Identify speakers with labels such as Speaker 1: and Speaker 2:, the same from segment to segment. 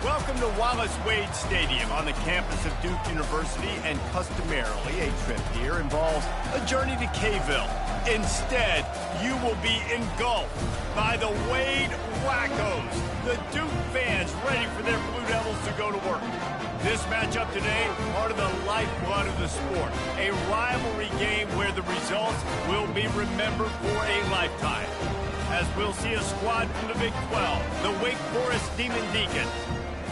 Speaker 1: Welcome to Wallace Wade Stadium on the campus of Duke University, and customarily a trip here involves a journey to K-ville. Instead, you will be engulfed by the Wade Wackos, the Duke fans ready for their Blue Devils to go to work. This matchup today, part of the lifeblood of the sport, a rivalry game where the results will be remembered for a lifetime. As we'll see a squad from the Big 12, the Wake Forest Demon Deacons,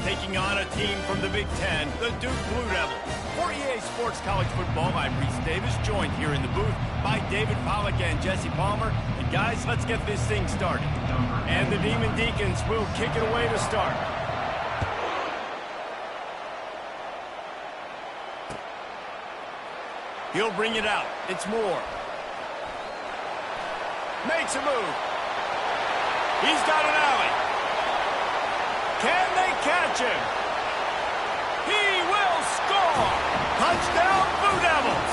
Speaker 1: taking on a team from the Big 10, the Duke Blue Devils. For EA Sports College Football, I'm Reese Davis, joined here in the booth by David Pollack and Jesse Palmer. And guys, let's get this thing started. And the Demon Deacons will kick it away to start. He'll bring it out. It's Moore. Makes a move. He's got an alley. Can they catch him? He will score! Touchdown, Blue Devils!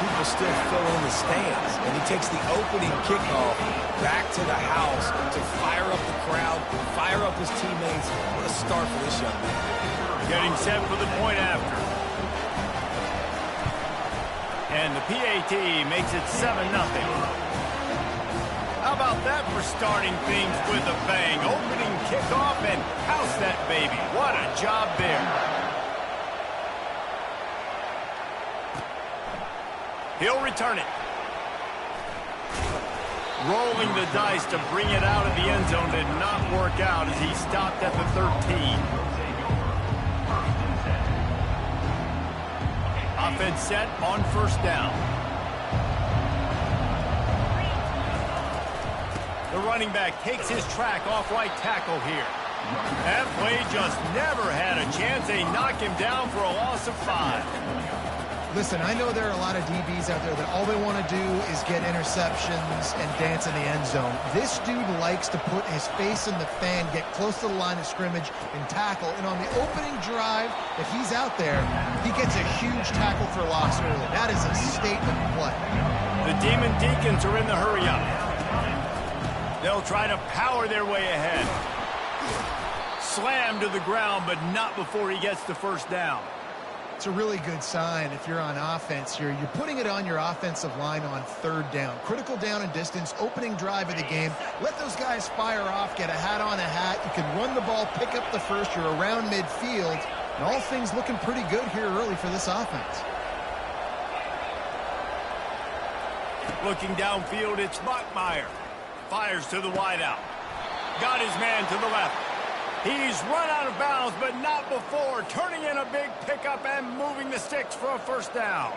Speaker 2: People still fill in the stands, and he takes the opening kickoff back to the house to fire up the crowd, fire up his teammates. What a start for this young man.
Speaker 1: Getting set for the point after. And the PAT makes it 7-0. How about that for starting things with a bang? Opening kickoff and house that baby. What a job there. He'll return it. Rolling the dice to bring it out of the end zone did not work out as he stopped at the 13. Offense set on first down. The running back takes his track off right tackle here. That play just never had a chance. They knock him down for a loss of 5.
Speaker 3: Listen, I know there are a lot of DBs out there that all they want to do is get interceptions and dance in the end zone. This dude likes to put his face in the fan, get close to the line of scrimmage, and tackle. And on the opening drive, if he's out there, he gets a huge tackle for loss early. That is a statement play.
Speaker 1: The Demon Deacons are in the hurry-up. They'll try to power their way ahead. Slam to the ground, but not before he gets the first down.
Speaker 3: It's a really good sign if you're on offense here. You're putting it on your offensive line on third down. Critical down and distance, opening drive of the game. Let those guys fire off, get a hat on a hat. You can run the ball, pick up the first. You're around midfield. And all things looking pretty good here early for this offense.
Speaker 1: Looking downfield, it's Bachmeier. Fires to the wideout. Got his man to the left. He's run out of bounds, but not before. Turning in a big pickup and moving the sticks for a first down.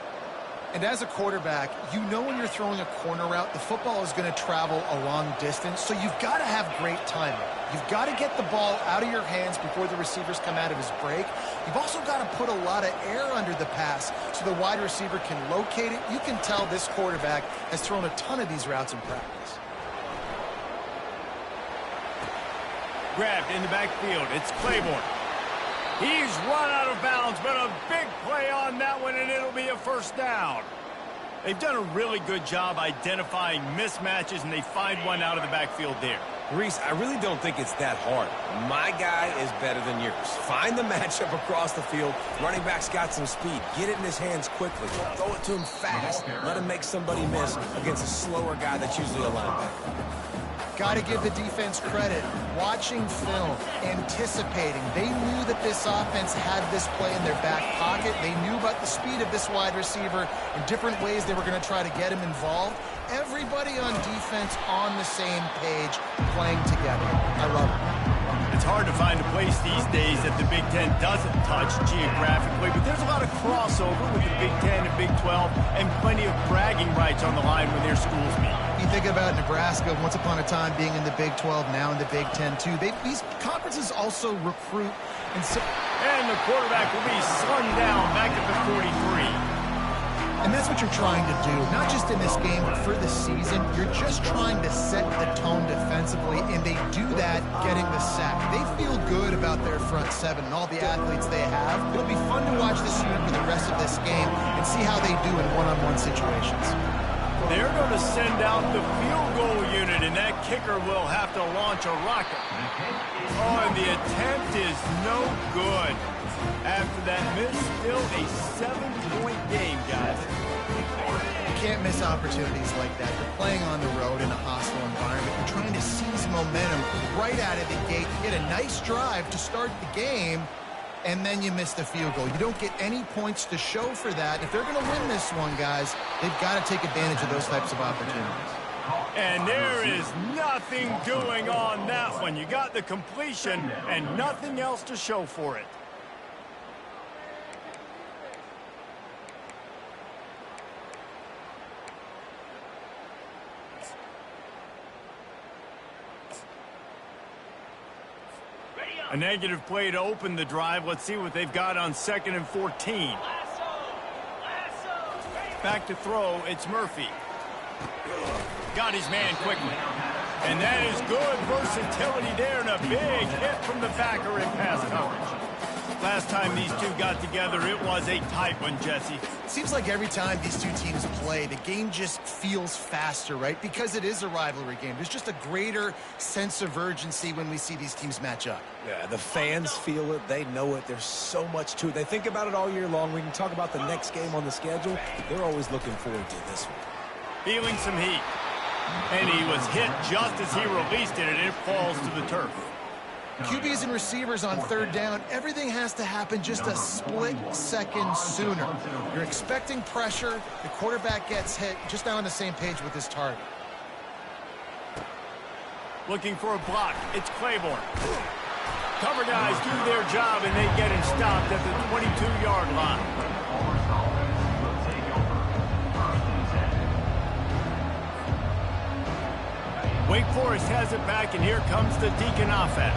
Speaker 3: And as a quarterback, you know when you're throwing a corner route, the football is going to travel a long distance, so you've got to have great timing. You've got to get the ball out of your hands before the receivers come out of his break. You've also got to put a lot of air under the pass so the wide receiver can locate it. You can tell this quarterback has thrown a ton of these routes in practice.
Speaker 1: Grabbed in the backfield. It's Claiborne. He's run out of bounds, but a big play on that one, and it'll be a first down. They've done a really good job identifying mismatches, and they find one out of the backfield there.
Speaker 2: Reese, I really don't think it's that hard. My guy is better than yours. Find the matchup across the field. Running back's got some speed. Get it in his hands quickly. Throw it to him fast. Let him make somebody miss against a slower guy that's usually a linebacker.
Speaker 3: Got to give the defense credit. Watching film, anticipating. They knew that this offense had this play in their back pocket. They knew about the speed of this wide receiver and different ways they were going to try to get him involved. Everybody on defense on the same page, playing together. I love it.
Speaker 1: It's hard to find a place these days that the Big Ten doesn't touch geographically, but there's a lot of crossover with the Big Ten and Big 12 and plenty of bragging rights on the line when their schools meet.
Speaker 3: You think about Nebraska once upon a time being in the Big 12, now in the Big 10 too. These conferences also recruit.
Speaker 1: And the quarterback will be slung down back at the 43.
Speaker 3: And that's what you're trying to do, not just in this game, but for the season. You're just trying to set the tone defensively, and they do that getting the sack. They feel good about their front seven and all the athletes they have. It'll be fun to watch this unit for the rest of this game and see how they do in one-on-one situations.
Speaker 1: They're going to send out the field goal unit, and that kicker will have to launch a rocket. Oh, and the attempt is no good. After that miss, still a 7-point game, guys.
Speaker 3: You can't miss opportunities like that. You're playing on the road in a hostile environment. You're trying to seize momentum right out of the gate. You get a nice drive to start the game, and then you miss the field goal. You don't get any points to show for that. If they're going to win this one, guys, they've got to take advantage of those types of opportunities.
Speaker 1: And there is nothing doing on that one. You got the completion and nothing else to show for it. A negative play to open the drive. Let's see what they've got on 2nd and 14. Back to throw, it's Murphy. Got his man quickly. And that is good versatility there and a big hit from the backer in pass coverage. Last time these two got together, it was a tight one, Jesse.
Speaker 3: Seems like every time these two teams play, the game just feels faster, right? Because it is a rivalry game. There's just a greater sense of urgency when we see these teams match up.
Speaker 2: Yeah, the fans feel it. They know it. There's so much to it. They think about it all year long. We can talk about the next game on the schedule. They're always looking forward to this one.
Speaker 1: Feeling some heat. And he was hit just as he released it, and it falls to the turf.
Speaker 3: QBs and receivers on 3rd down, everything has to happen just a split second sooner. You're expecting pressure, the quarterback gets hit, just now on the same page with his target.
Speaker 1: Looking for a block, it's Claiborne. Cover guys do their job, and they get him stopped at the 22-yard line. Wake Forest has it back, and here comes the Deacon offense.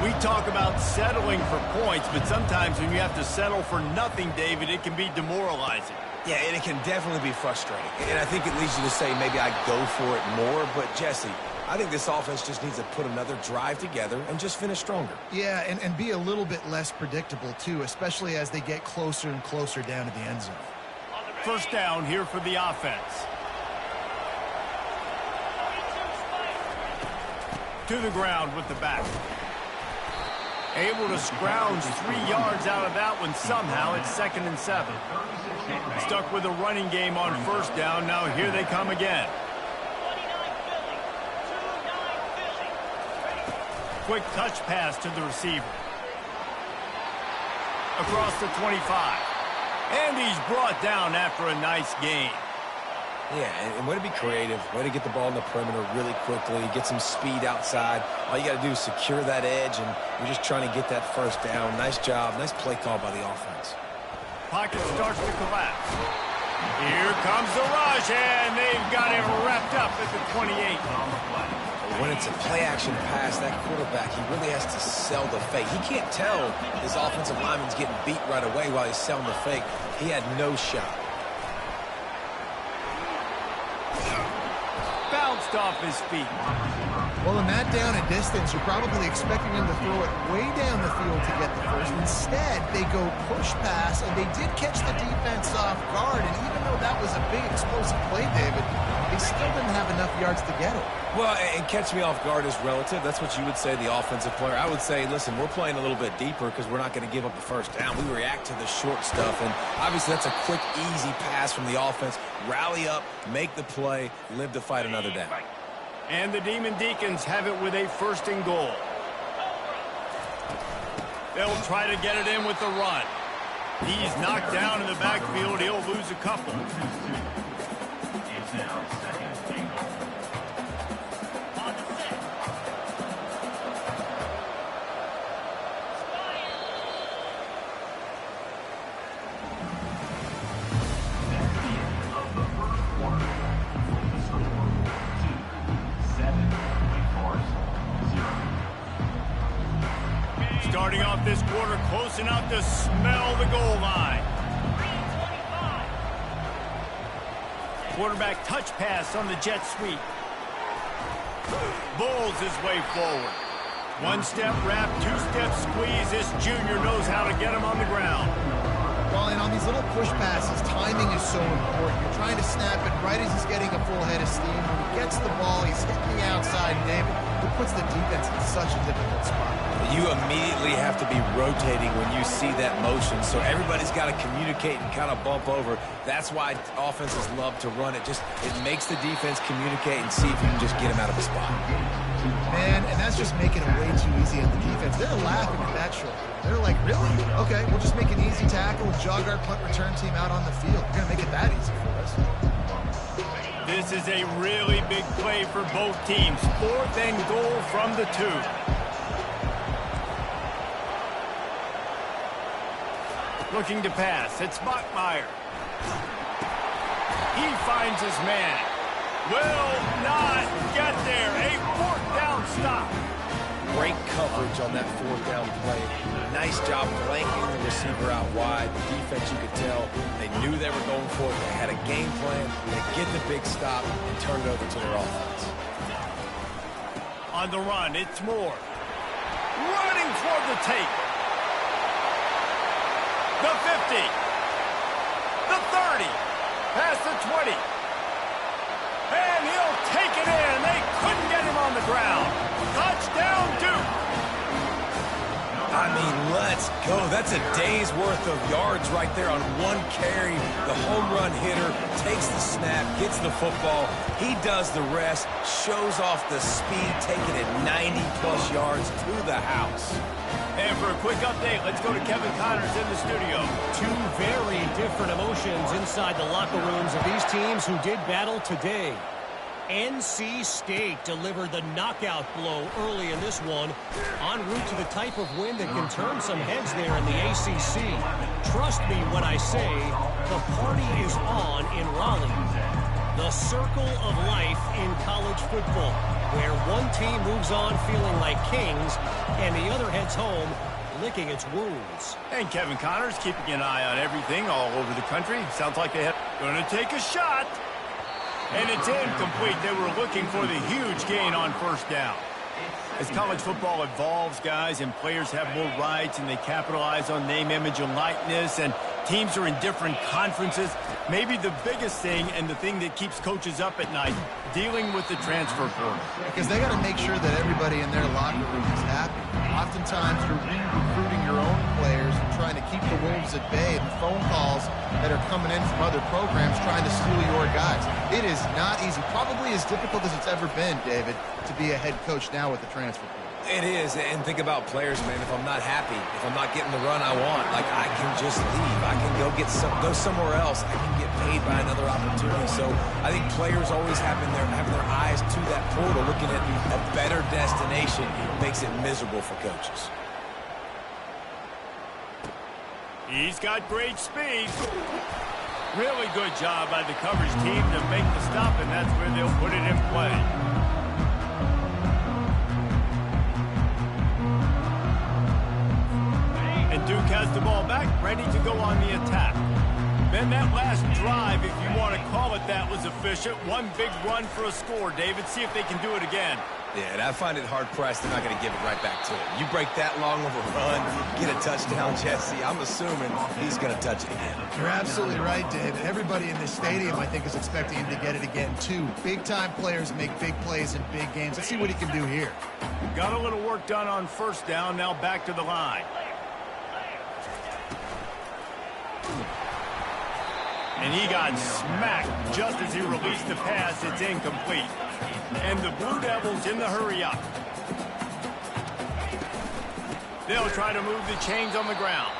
Speaker 1: We talk about settling for points, but sometimes when you have to settle for nothing, David, it can be demoralizing.
Speaker 2: Yeah, and it can definitely be frustrating. And I think it leads you to say maybe I go for it more. But, Jesse, I think this offense just needs to put another drive together and just finish stronger.
Speaker 3: Yeah, and be a little bit less predictable, too, especially as they get closer and closer down to the end zone.
Speaker 1: 1st down here for the offense. To the ground with the back. Able to scrounge 3 yards out of that one somehow. It's 2nd and 7. Stuck with a running game on 1st down. Now here they come again. Quick touch pass to the receiver. Across the 25. And he's brought down after a nice gain.
Speaker 2: Yeah, and way to be creative, way to get the ball in the perimeter really quickly, get some speed outside. All you got to do is secure that edge, and you're just trying to get that 1st down. Nice job, nice play call by the offense.
Speaker 1: Pocket starts to collapse. Here comes the rush, and they've got him wrapped up at the 28.
Speaker 2: When it's a play-action pass, that quarterback, he really has to sell the fake. He can't tell his offensive lineman's getting beat right away while he's selling the fake. He had no shot.
Speaker 1: Bounced off his feet.
Speaker 3: Well, in that down and distance, you're probably expecting them to throw it way down the field to get the first. Instead, they go push pass, and they did catch the defense off guard. And even though that was a big explosive play, David, they still didn't have enough yards to get it.
Speaker 2: Well, and catch me off guard is relative. That's what you would say, the offensive player. I would say, listen, we're playing a little bit deeper because we're not going to give up the 1st down. We react to the short stuff, and obviously that's a quick, easy pass from the offense. Rally up, make the play, live to fight another down.
Speaker 1: And the Demon Deacons have it with a 1st and goal. They'll try to get it in with the run. He's knocked down in the backfield. He'll lose a couple. Starting off this quarter close enough to smell the goal line. Quarterback touch pass on the jet sweep. Bowls his way forward. 1-step wrap, 2-step squeeze. This junior knows how to get him on the ground.
Speaker 3: Well, and on these little push passes, timing is so important. You're trying to snap it right as he's getting a full head of steam. When he gets the ball, he's hitting the outside, David. It puts the defense in such a difficult spot.
Speaker 2: You immediately have to be rotating when you see that motion, so everybody's got to communicate and kind of bump over. That's why offenses love to run it. It makes the defense communicate and see if you can just get him out of a spot.
Speaker 3: Man, and that's just making it way too easy on the defense. They're laughing at that short. They're like, really? Okay, we'll just make an easy tackle and jog our punt return team out on the field. We're going to make it that easy for us.
Speaker 1: This is a really big play for both teams. 4th and goal from the 2. Looking to pass. It's Bachmeier. He finds his man. Will not get there. A 4th down stop.
Speaker 2: Great coverage on that 4th down play. Nice job flanking the receiver out wide. The defense, you could tell, they knew they were going for it. They had a game plan. They get the big stop and turn it over to their offense.
Speaker 1: On the run, it's Moore. Running for the take. The 50. The 30. Past the 20. And he'll take it in. They couldn't get him on the ground. Touchdown, Duke.
Speaker 2: I mean, let's go. That's a day's worth of yards right there on one carry. The home run hitter takes the snap, gets the football. He does the rest, shows off the speed, taking it 90-plus yards to the house.
Speaker 1: And for a quick update, let's go to Kevin Connors in the studio.
Speaker 4: Two very different emotions inside the locker rooms of these teams who did battle today. NC State delivered the knockout blow early in this one, en route to the type of win that can turn some heads there in the ACC. Trust me when I say the party is on in Raleigh. The circle of life in college football, where one team moves on feeling like kings and the other heads home licking its wounds.
Speaker 1: And Kevin Connors keeping an eye on everything all over the country. Sounds like they're going to take a shot. And it's incomplete. They were looking for the huge gain on 1st down. As college football evolves, guys, and players have more rights and they capitalize on name, image, and likeness, and teams are in different conferences, maybe the biggest thing and the thing that keeps coaches up at night, dealing with the transfer portal.
Speaker 3: Because they got to make sure that everybody in their locker room is happy. Oftentimes, you're re-recruiting your own players and trying to keep the wolves at bay, and the phone calls that are coming in from other programs trying to steal your guys. It is not easy. Probably as difficult as it's ever been, David, to be a head coach now with the transfer portal.
Speaker 2: It is, and think about players, man. If I'm not happy, if I'm not getting the run I want, like, I can just leave. I can go somewhere else. I can get paid by another opportunity. So I think players always having their eyes to that portal, looking at a better destination, makes it miserable for coaches.
Speaker 1: He's got great speed. Really good job by the coverage team to make the stop, and that's where they'll put it in play. And Duke has the ball back, ready to go on the attack. Then that last drive, if you want to call it that, was efficient. One big run for a score, David. See if they can do it again.
Speaker 2: Yeah, and I find it hard-pressed. They're not going to give it right back to him. You break that long of a run, get a touchdown, Jesse, I'm assuming he's going to touch it again.
Speaker 3: You're absolutely right, David. Everybody in this stadium, I think, is expecting him to get it again, too. Big-time players make big plays in big games. Let's see what he can do here.
Speaker 1: Got a little work done on 1st down. Now back to the line. And he got smacked just as he released the pass. It's incomplete. And the Blue Devils in the hurry up. They'll try to move the chains on the ground.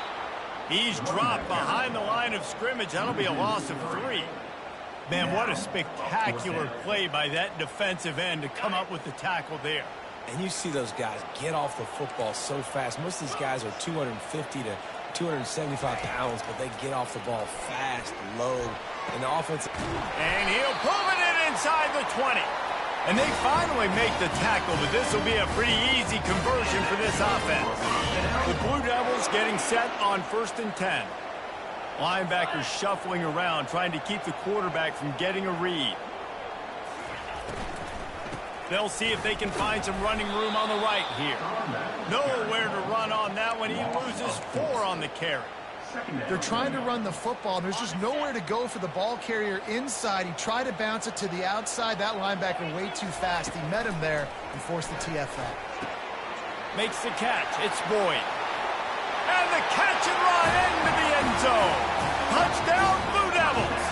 Speaker 1: He's dropped behind the line of scrimmage. That'll be a loss of 3. Man, what a spectacular play by that defensive end to come up with the tackle there.
Speaker 2: And you see those guys get off the football so fast. Most of these guys are 250 to 275 pounds, but they get off the ball fast, low, and the offense.
Speaker 1: And he'll pull it in inside the 20. And they finally make the tackle, but this will be a pretty easy conversion for this offense. The Blue Devils getting set on 1st and 10. Linebackers shuffling around, trying to keep the quarterback from getting a read. They'll see if they can find some running room on the right here. Nowhere to run on that one. He loses 4 on the carry.
Speaker 3: They're trying to run the football. There's just nowhere to go for the ball carrier inside. He tried to bounce it to the outside. That linebacker way too fast. He met him there and forced the TFL.
Speaker 1: Makes the catch. It's Boyd. And the catch and run into the end zone. Touchdown, Blue Devils.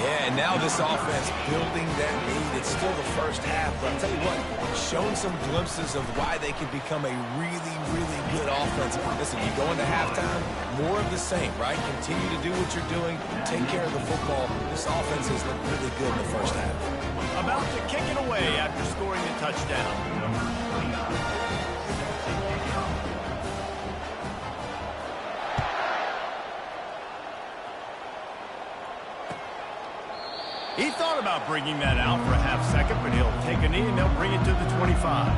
Speaker 2: Yeah, and now this offense building that lead. It's still the first half, but I'll tell you what, showing some glimpses of why they can become a really, really good offense. Listen, you go into halftime, more of the same, right? Continue to do what you're doing, take care of the football. This offense has looked really good in the first half.
Speaker 1: About to kick it away after scoring a touchdown. He thought about bringing that out for a half second, but he'll take a knee and they'll bring it to the 25.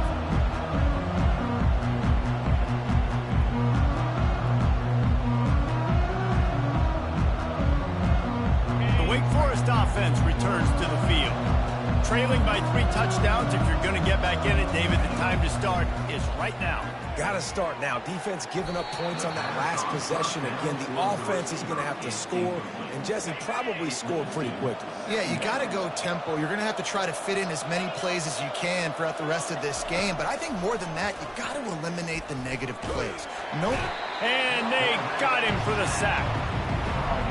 Speaker 1: The Wake Forest offense returns to the field. Trailing by 3 touchdowns. If you're going to get back in it, David, the time to start is right now.
Speaker 2: Got to start now. Defense giving up points on that last possession. Again, the offense is going to have to score, and Jesse probably scored pretty quickly.
Speaker 3: Yeah, you got to go tempo. You're going to have to try to fit in as many plays as you can throughout the rest of this game. But I think more than that, you got to eliminate the negative plays. Nope.
Speaker 1: And they got him for the sack.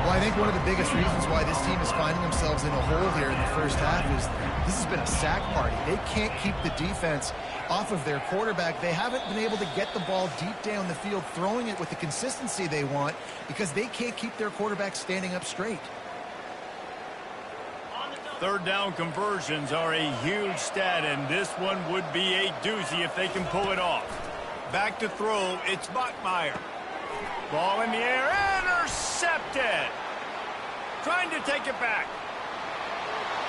Speaker 3: Well, I think one of the biggest reasons why this team is finding themselves in a hole here in the first half is this has been a sack party. They can't keep the defense off of their quarterback. They haven't been able to get the ball deep down the field, throwing it with the consistency they want because they can't keep their quarterback standing up straight.
Speaker 1: Third down conversions are a huge stat, and this one would be a doozy if they can pull it off. Back to throw, it's Bachmeier. Ball in the air, intercepted. Trying to take it back.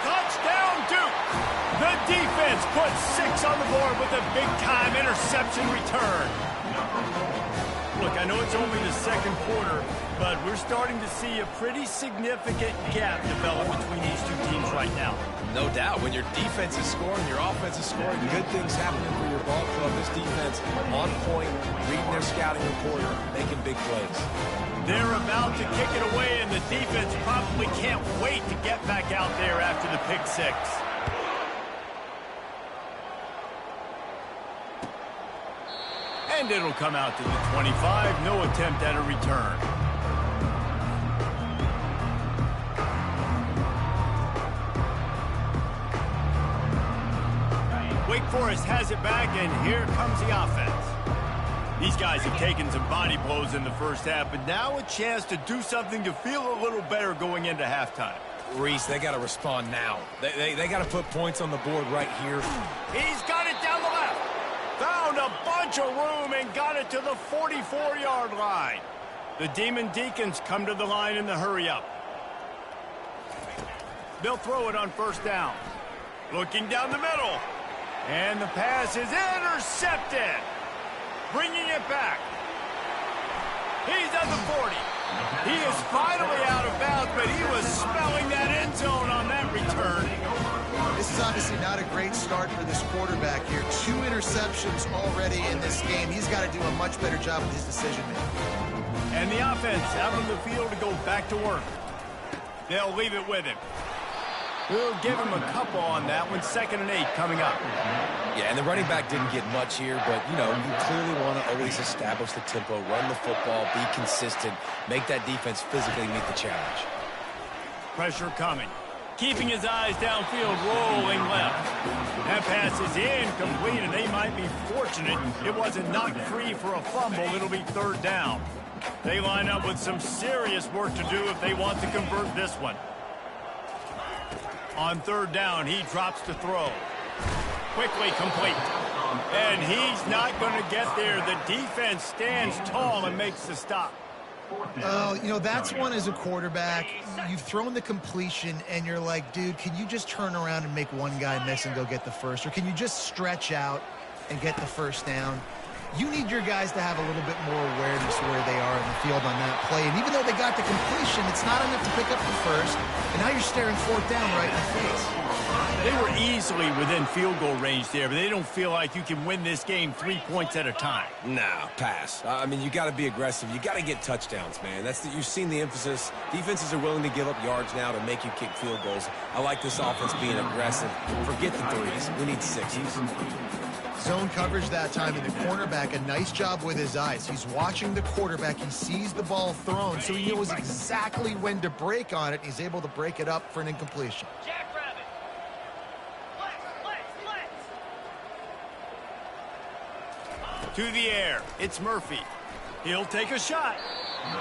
Speaker 1: Touchdown, Duke. The defense puts 6 on the board with a big-time interception return. Look, I know it's only the second quarter, but we're starting to see a pretty significant gap develop between these two teams right now.
Speaker 2: No doubt. When your defense is scoring, your offense is scoring, good things happening for your ball club. This defense on point, reading their scouting report, making big plays.
Speaker 1: They're about to kick it away, and the defense probably can't wait to get back out there after the pick 6. And it'll come out to the 25. No attempt at a return. Wake Forest has it back, and here comes the offense. These guys have taken some body blows in the first half, but now a chance to do something to feel a little better going into halftime.
Speaker 2: Reese, they got to respond now. They got to put points on the board right here.
Speaker 1: He's got it down the left. Found a bunch of room and got it to the 44-yard line. The Demon Deacons come to the line in the hurry-up. They'll throw it on first down. Looking down the middle. And the pass is intercepted. Bringing it back. He's at the 40. He is finally out of bounds, but he was smelling that end zone on that return.
Speaker 3: This is obviously not a great start for this quarterback here. 2 interceptions already in this game. He's got to do a much better job with his decision-making.
Speaker 1: And the offense out on the field to go back to work. They'll leave it with him. We'll give him a couple on that one. 2nd and 8 coming up.
Speaker 2: Yeah, and the running back didn't get much here, but, you know, you clearly want to always establish the tempo, run the football, be consistent, make that defense physically meet the challenge.
Speaker 1: Pressure coming. Keeping his eyes downfield, rolling left. That pass is incomplete, and they might be fortunate it wasn't knocked free for a fumble. It'll be 3rd down. They line up with some serious work to do if they want to convert this one. On 3rd down, he drops to throw. Quickly complete. And he's not going to get there. The defense stands tall and makes the stop.
Speaker 3: Oh, you know, that's one as a quarterback. You've thrown the completion, and you're like, dude, can you just turn around and make one guy miss and go get the first? Or can you just stretch out and get the first down? You need your guys to have a little bit more awareness where they are in the field on that play. And even though they got the completion, it's not enough to pick up the first. And now you're staring fourth down right in the face.
Speaker 1: They were easily within field goal range there, but they don't feel like you can win this game 3 points at a time.
Speaker 2: No, pass. I mean, you got to be aggressive. You got to get touchdowns, man. You've seen the emphasis. Defenses are willing to give up yards now to make you kick field goals. I like this offense being aggressive. Forget the threes. We need sixes.
Speaker 3: Zone coverage that time, and the cornerback, a nice job with his eyes. He's watching the quarterback. He sees the ball thrown, so he knows exactly when to break on it. He's able to break it up for an incompletion.
Speaker 1: To the air, it's Murphy. He'll take a shot.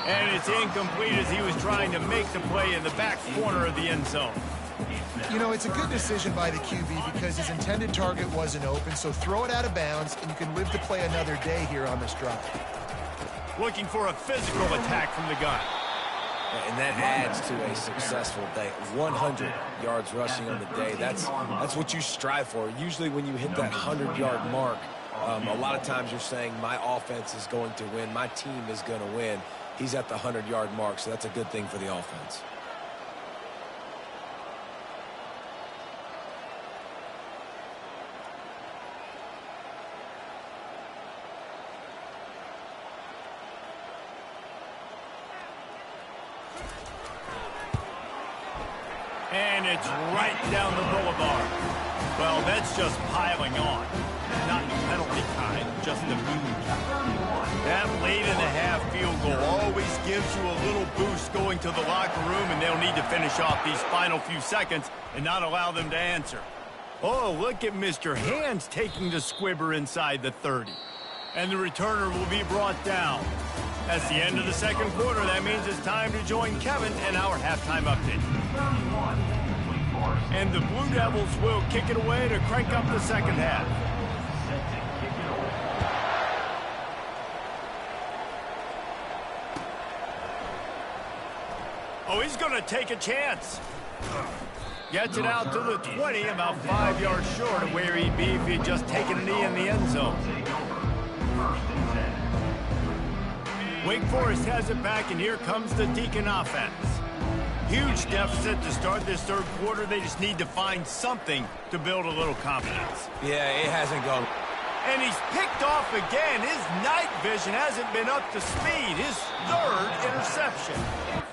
Speaker 1: And it's incomplete as he was trying to make the play in the back corner of the end zone.
Speaker 3: You know, it's a good decision by the QB because his intended target wasn't open, so throw it out of bounds, and you can live to play another day here on this drive.
Speaker 1: Looking for a physical attack from the gun.
Speaker 2: And that adds to a successful day. 100 yards rushing on the day. That's what you strive for. Usually when you hit that 100-yard mark, a lot of times you're saying my offense is going to win, my team is going to win. He's at the 100-yard mark, so that's a good thing for the offense.
Speaker 1: And it's right down the boulevard. Well, that's just piling on. Not the penalty kind, just the mean kind. That late-in-the-half field goal always gives you a little boost going to the locker room, and they'll need to finish off these final few seconds and not allow them to answer. Oh, look at Mr. Hands taking the squibber inside the 30. And the returner will be brought down. That's the end of the second quarter. That means it's time to join Kevin in our halftime update. And the Blue Devils will kick it away to crank up the second half. Oh, he's going to take a chance. Gets it out to the 20, about 5 yards short of where he'd be if he'd just taken a knee in the end zone. Wake Forest has it back, and here comes the Deacon offense. Huge deficit to start this third quarter. They just need to find something to build a little confidence.
Speaker 2: Yeah, it hasn't gone.
Speaker 1: And he's picked off again. His night vision hasn't been up to speed. His third interception.